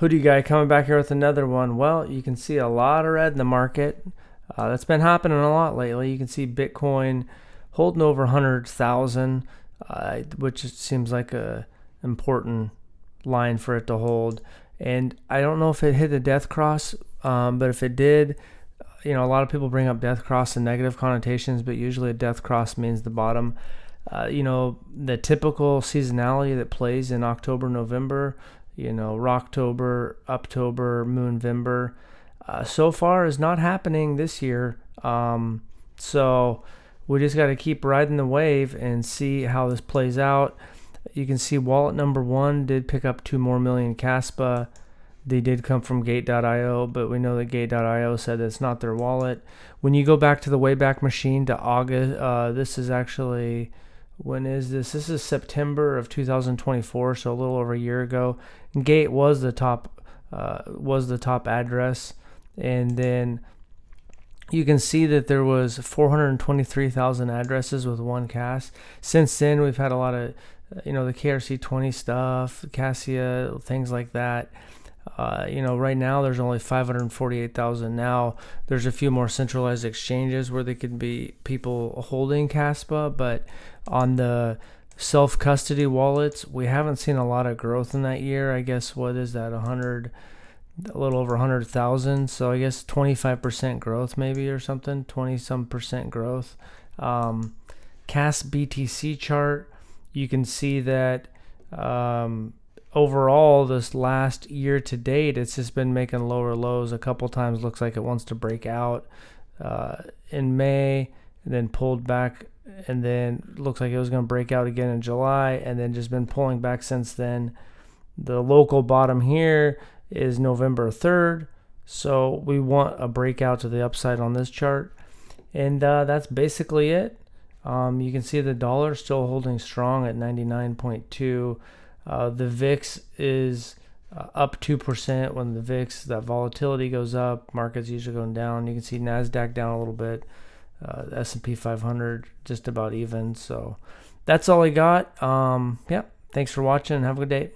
Hoodie guy coming back here with another one. Well, you can see a lot of red in the market. That's been happening a lot lately. You can see Bitcoin holding over 100,000, which seems like a important line for it to hold. And I don't know if it hit the death cross, but if it did, a lot of people bring up death cross in negative connotations, but usually a death cross means the bottom. The typical seasonality that plays in October, November, Rocktober, Uptober, Moonvember, so far is not happening this year. So we just got to keep riding the wave and see how this plays out. You can see wallet number one did pick up 2 more million Kaspa. They did come from Gate.io, but we know that Gate.io said it's not their wallet. When you go back to the Wayback Machine to August, this is actually, when is this? This is September of 2024, so a little over a year ago. Gate was the top address, and then you can see that there was 423,000 addresses with one CAS. Since then, we've had a lot of, the KRC20 stuff, Cassia, things like that. Right now there's only 548,000. Now there's a few more centralized exchanges where there could be people holding Kaspa, but on the self-custody wallets, we haven't seen a lot of growth in that year. I guess, what is that, a little over 100,000. So I guess 25% growth maybe, or something, 20 some percent growth. CAS BTC chart, you can see that overall this last year to date, it's just been making lower lows a couple times. Looks like it wants to break out in May, and then pulled back, and then looks like it was going to break out again in July, and then just been pulling back since then. The local bottom here is November 3rd, so we want a breakout to the upside on this chart, and that's basically it. You can see the dollar still holding strong at 99.2. The VIX is up 2%. When the VIX, that volatility goes up, markets usually going down. You can see NASDAQ down a little bit. S&P 500 just about even. So that's all I got. Thanks for watching and have a good day.